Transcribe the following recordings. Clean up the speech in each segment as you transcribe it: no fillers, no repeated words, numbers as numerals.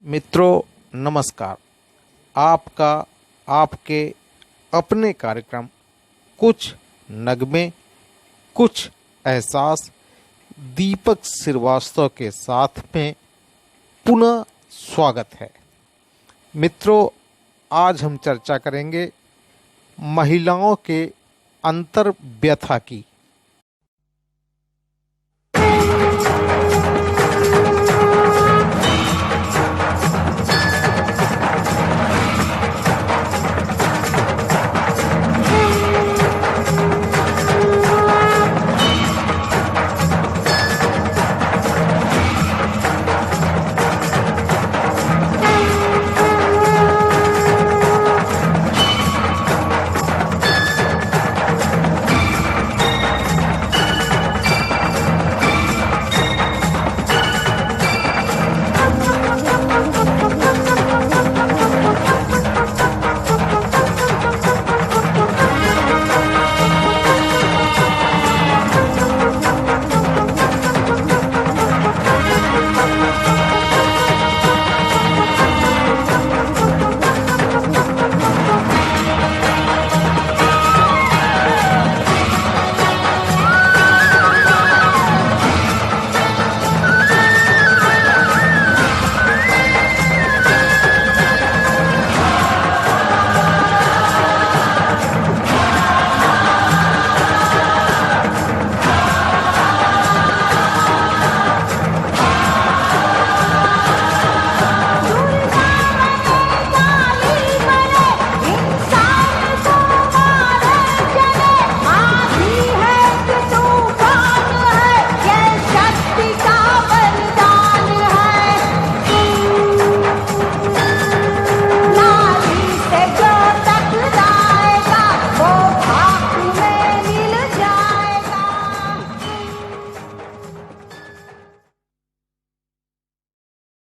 मित्रों नमस्कार। आपका आपके अपने कार्यक्रम कुछ नगमे कुछ एहसास दीपक श्रीवास्तव के साथ में पुनः स्वागत है। मित्रों, आज हम चर्चा करेंगे महिलाओं के अंतर व्यथा की।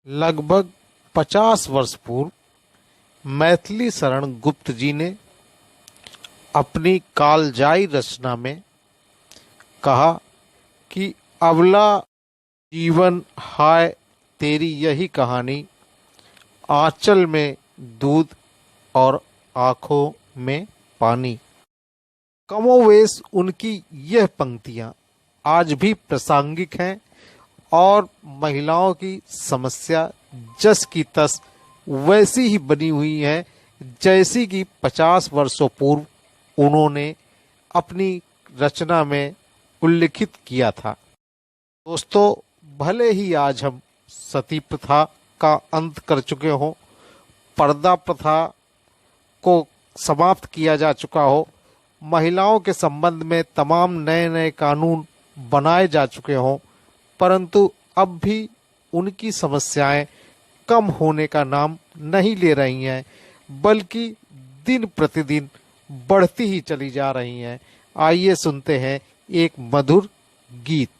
लगभग 50 वर्ष पूर्व मैथिली शरण गुप्त जी ने अपनी कालजाई रचना में कहा कि अबला जीवन हाय तेरी यही कहानी, आंचल में दूध और आंखों में पानी। कमोवेश उनकी यह पंक्तियां आज भी प्रासंगिक हैं और महिलाओं की समस्या जस की तस वैसी ही बनी हुई है जैसी कि 50 वर्षों पूर्व उन्होंने अपनी रचना में उल्लिखित किया था। दोस्तों, भले ही आज हम सती प्रथा का अंत कर चुके हों, पर्दा प्रथा को समाप्त किया जा चुका हो, महिलाओं के संबंध में तमाम नए नए कानून बनाए जा चुके हों, परंतु अब भी उनकी समस्याएं कम होने का नाम नहीं ले रही हैं, बल्कि दिन प्रतिदिन बढ़ती ही चली जा रही हैं। आइए सुनते हैं एक मधुर गीत।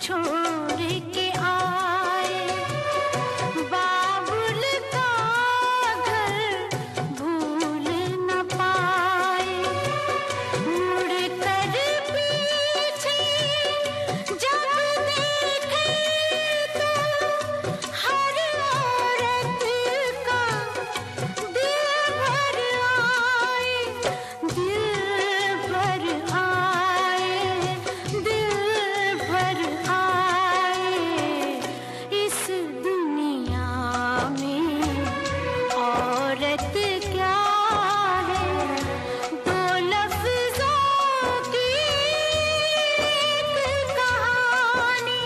छोड़ के आए, बाबुल का घर भूल न पाए। मुड़ कर पीछे जब देखे तो हर औरत का दिल भर आए, दिल भर आए, दिल भर आए। इस दुनिया में औरत क्या है, दो लफ्जों की एक कहानी।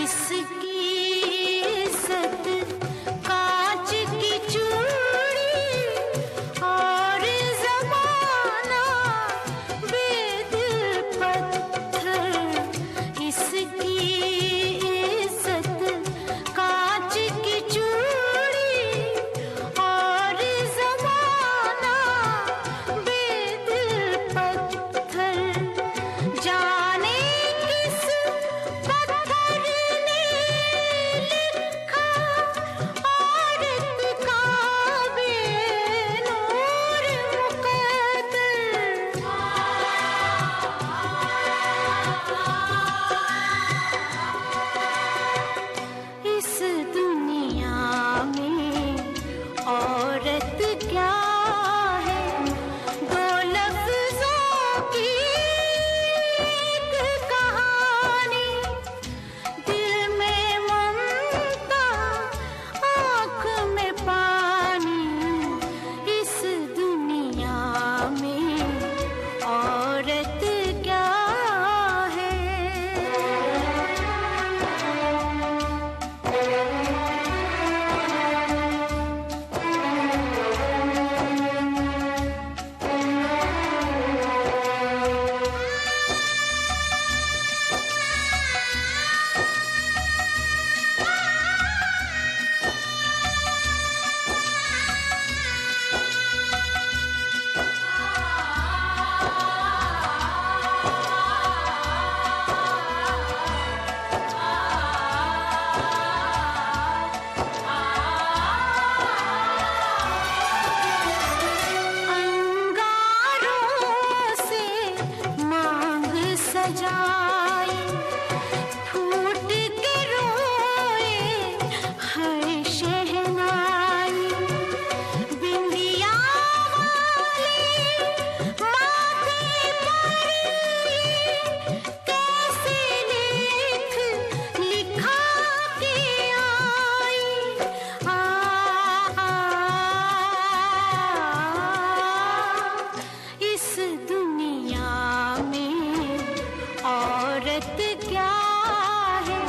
इसकी इज्जत कांच की चूड़ी और ज़माना बेदिल पत्थर। इसकी इज्जत कांच की चूड़ी और ज़माना बेदिल पत्थर। जाने किस पत्थर ने लिखा औरत का बेनूर मुकद्दर। इस दुनिया में औरत क्या है, दो लफ्जों की एक कहानी। दिल में ममता, आँख में पानी। इस दुनिया में औरत क्या है। अंगारों से मांग सजाई, फूट के रोए हर शहनाई। बिंदिया वाले माथे पर ये कैसे लेख लिखा के आई। इस दुनिया में औरत क्या है,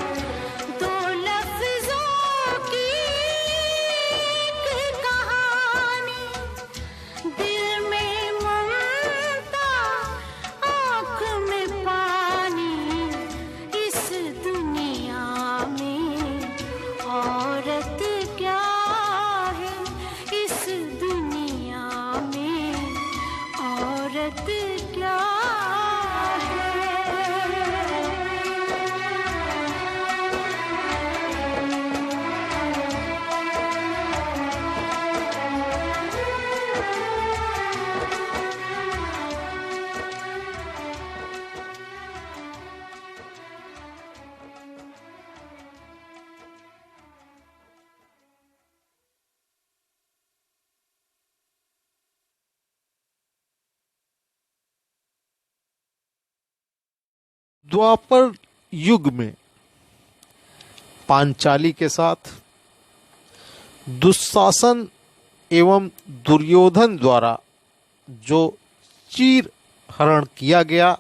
दो लफ्जों की एक कहानी। दिल में ममता, आँख में पानी। इस दुनिया में औरत क्या है, इस दुनिया में औरत क्या है। द्वापर युग में पांचाली के साथ दुशासन एवं दुर्योधन द्वारा जो चीर हरण किया गया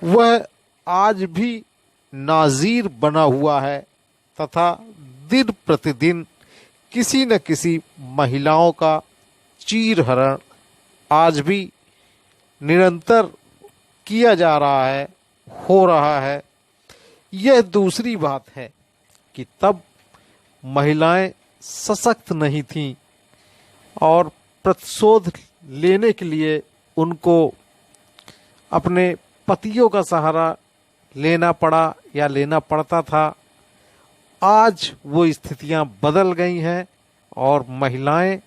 वह आज भी नाजीर बना हुआ है तथा दिन प्रतिदिन किसी न किसी महिलाओं का चीर हरण आज भी निरंतर किया जा रहा है, हो रहा है। यह दूसरी बात है कि तब महिलाएं सशक्त नहीं थीं और प्रतिशोध लेने के लिए उनको अपने पतियों का सहारा लेना पड़ा या लेना पड़ता था। आज वो स्थितियां बदल गई हैं और महिलाएं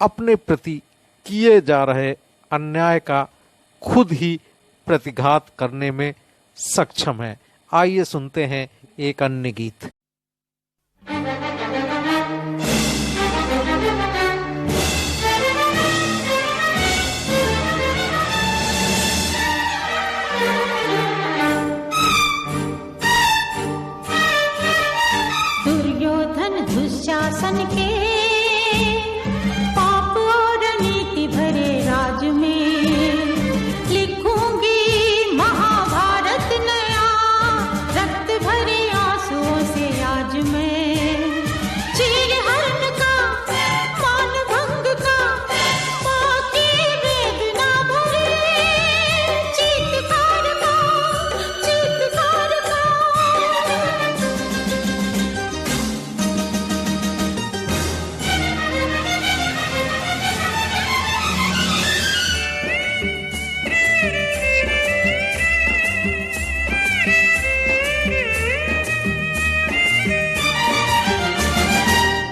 अपने प्रति किए जा रहे अन्याय का खुद ही प्रतिघात करने में सक्षम है। आइए सुनते हैं एक अन्य गीत। दुर्योधन दुशासन के पाप और नीति भरे राज में लिखूंगी महाभारत नया, रक्त भरे आंसुओं से आज मैं। चीर हरण का, मान भंग का, माँ की वेदना भरे चीत्कार का, चीत्कार का।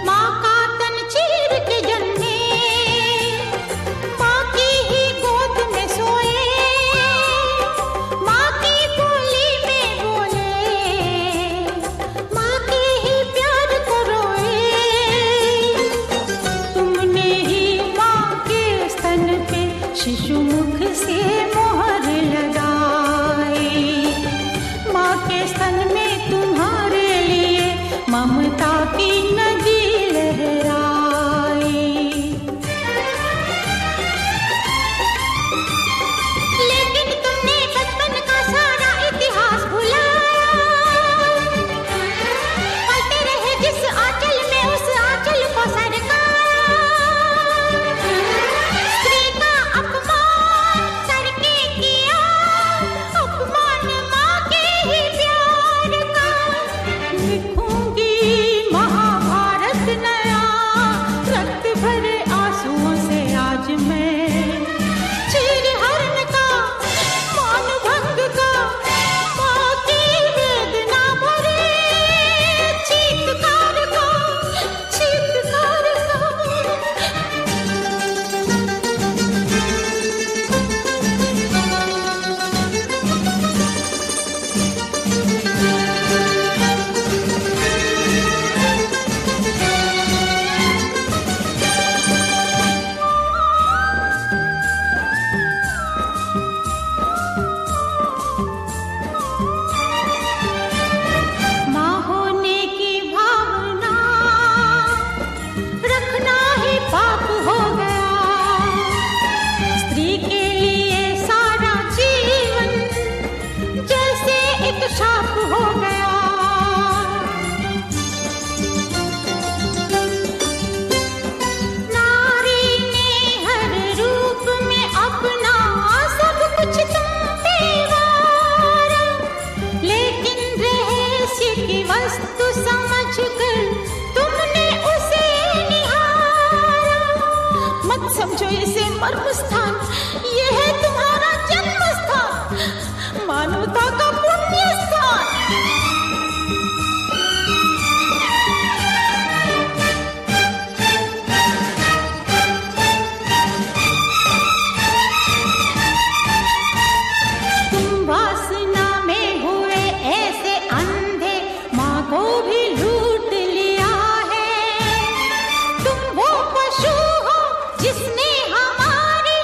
माँ का तन चीर के जन्मे, माँ की ही गोद में सोए, माँ की बोली में बोले, माँ के ही प्यार को रोए। तुमने ही माँ के स्तन पे शिशु मुख से मोहर लगाई, माँ के स्तन में तुम्हारे लिए ममता की नदी लहराई। लेकिन तुमने बचपन का सारा इतिहास भुलाया, पलते रहे जिस आंचल में उस आंचल को सरकाया। स्त्री का अपमान करके किया, अपमान माँ के ही प्यार का। लिखूंगी महाभारत नया, रक्त भरे आंसुओं से आज मैं। चीर हरण का, मान भंग का, माँ की वेदना भरे चीत्कार का, चीत्कार का। माँ होने की भावना रखना ही पाप हो गया। स्त्री के लिए सारा जीवन जैसे एक शाप हो गया। नारी ने हर रूप में अपना सब कुछ तुम पे वारा, लेकिन रहस्य की वस्तु समझकर तुमने उसे निहारा। मत समझो इसे मर्म स्थान, ये है तुम्हारा जन्म स्थान, मानवता का पुण्य स्थान। तुम वासना में हुए ऐसे अंधे, माँ को भी लूट लिया है। तुम वो पशु हो जिसने हमारी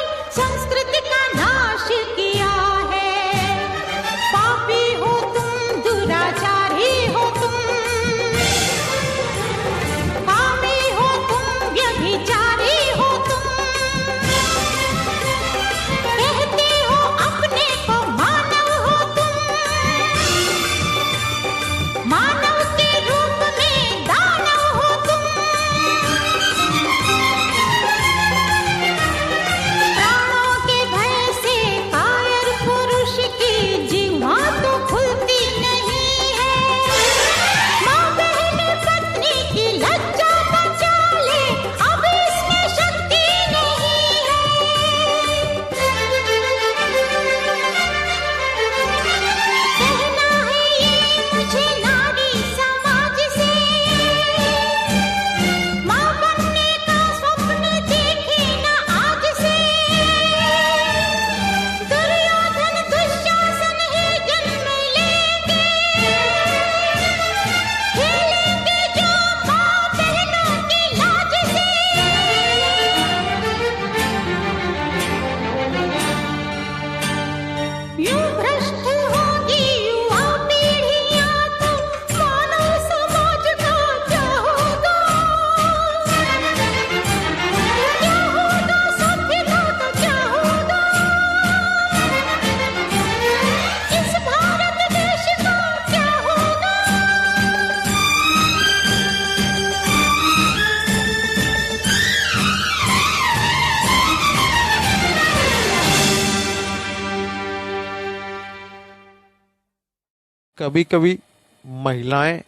कभी कभी महिलाएं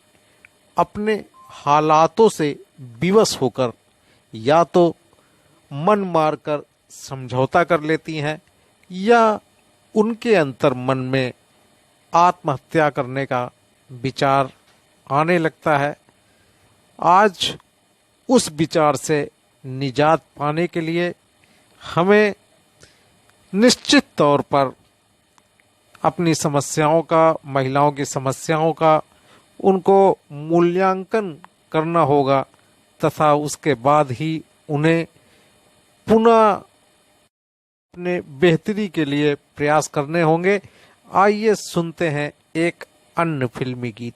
अपने हालातों से विवश होकर या तो मन मारकर समझौता कर लेती हैं या उनके अंतर मन में आत्महत्या करने का विचार आने लगता है। आज उस विचार से निजात पाने के लिए हमें निश्चित तौर पर अपनी समस्याओं का, महिलाओं की समस्याओं का उनको मूल्यांकन करना होगा तथा उसके बाद ही उन्हें पुनः अपने बेहतरी के लिए प्रयास करने होंगे। आइए सुनते हैं एक अन्य फिल्मी गीत।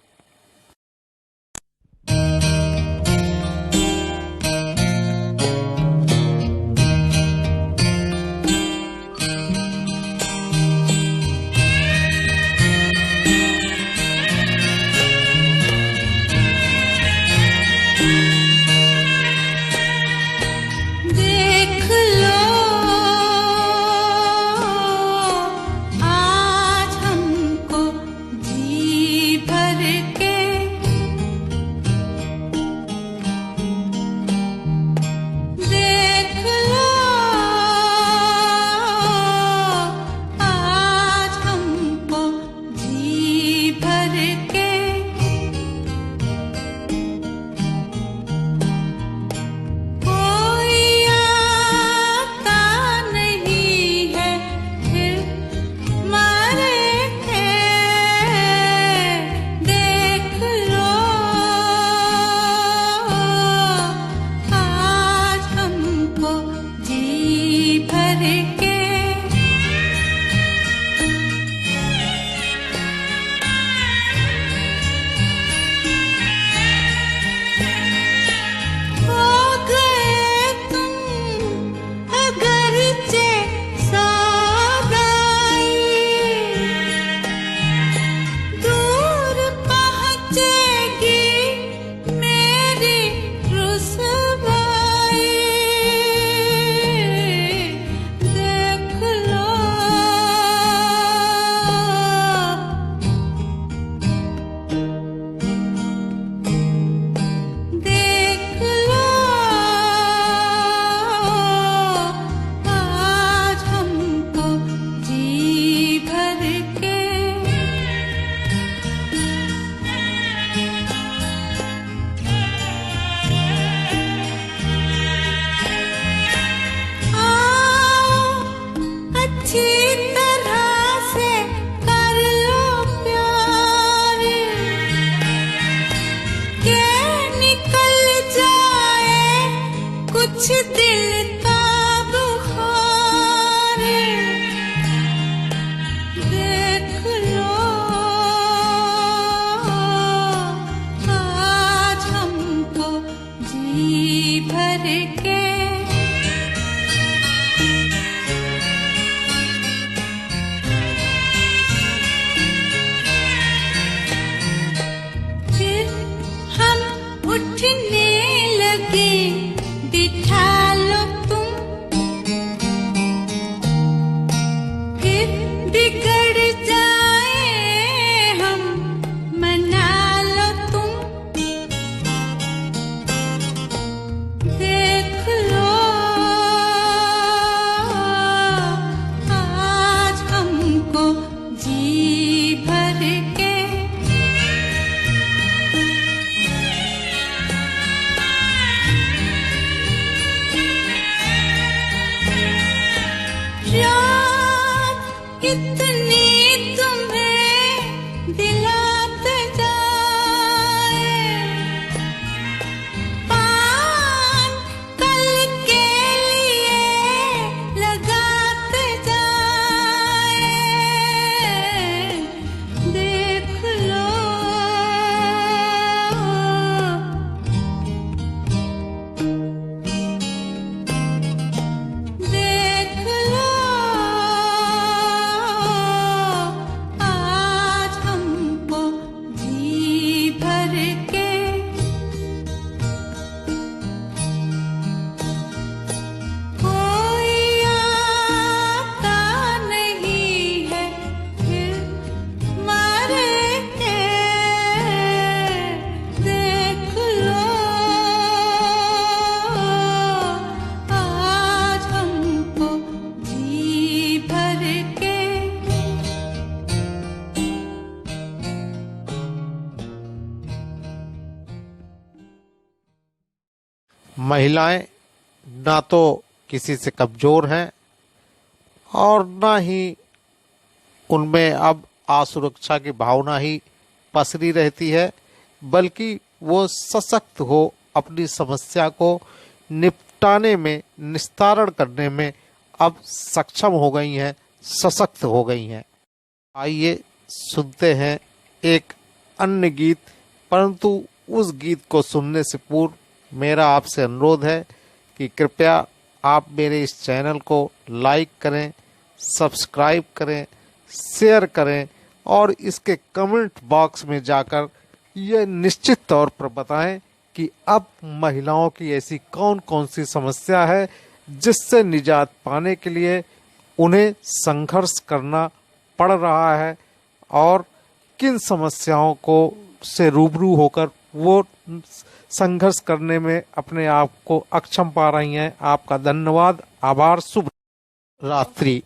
महिलाएं ना तो किसी से कमजोर हैं और ना ही उनमें अब असुरक्षा की भावना ही पसरी रहती है, बल्कि वो सशक्त हो अपनी समस्या को निपटाने में, निस्तारण करने में अब सक्षम हो गई हैं, सशक्त हो गई हैं। आइए सुनते हैं एक अन्य गीत, परंतु उस गीत को सुनने से पूर्व मेरा आपसे अनुरोध है कि कृपया आप मेरे इस चैनल को लाइक करें, सब्सक्राइब करें, शेयर करें और इसके कमेंट बॉक्स में जाकर यह निश्चित तौर पर बताएं कि अब महिलाओं की ऐसी कौन कौन सी समस्या है जिससे निजात पाने के लिए उन्हें संघर्ष करना पड़ रहा है और किन समस्याओं को से रूबरू होकर वो संघर्ष करने में अपने आप को अक्षम पा रही हैं। आपका धन्यवाद, आभार, शुभ रात्रि।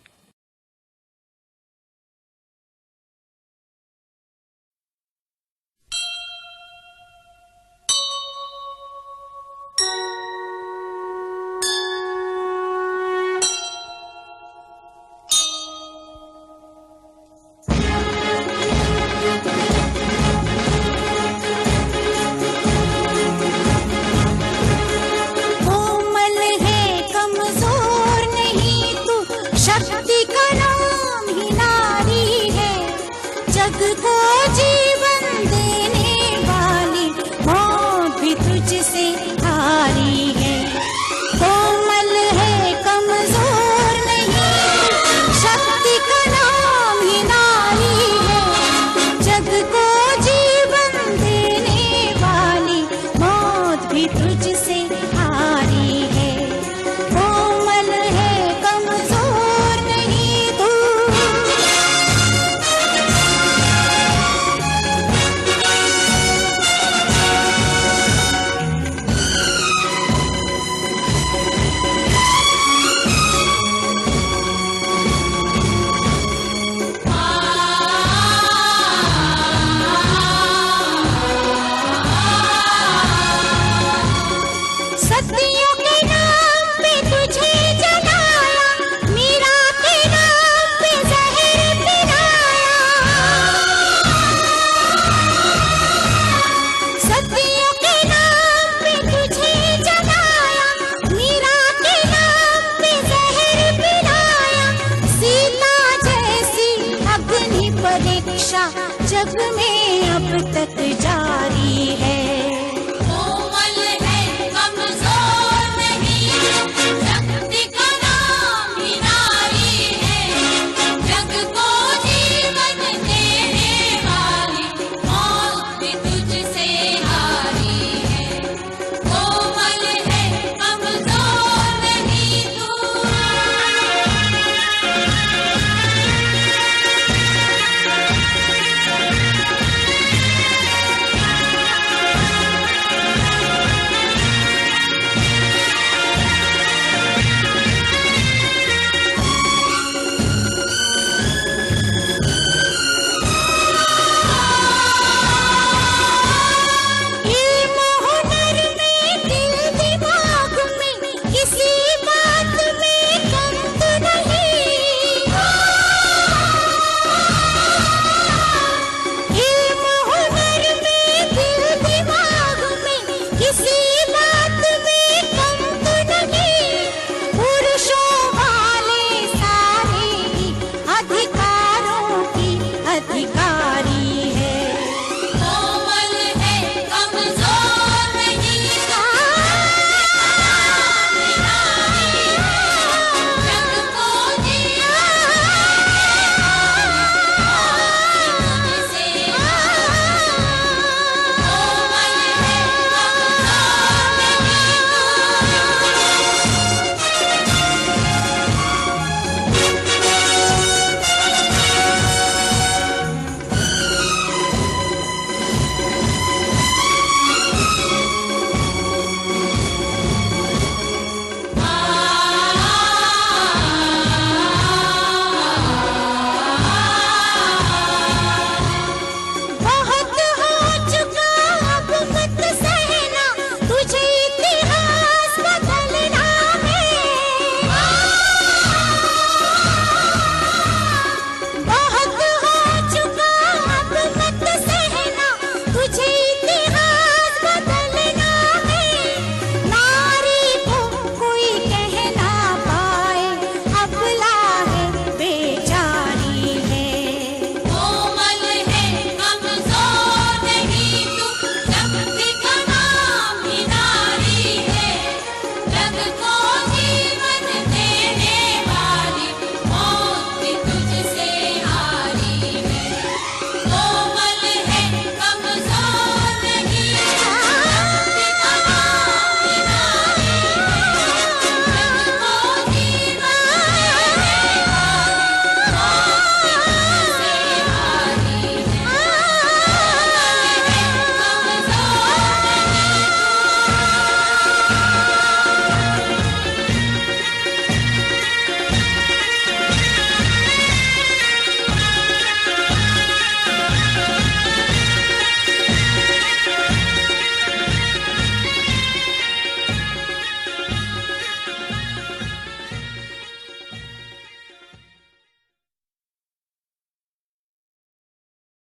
कोमल है कमजोर नहीं तू, शक्ति का नाम ही नारी है। जग को जीवन देने वाली मौत भी तुझसे हारी है। कोमल है कमजोर नहीं, शक्ति का नाम ही नारी है। जग को जीवन देने वाली मौत भी तुझसे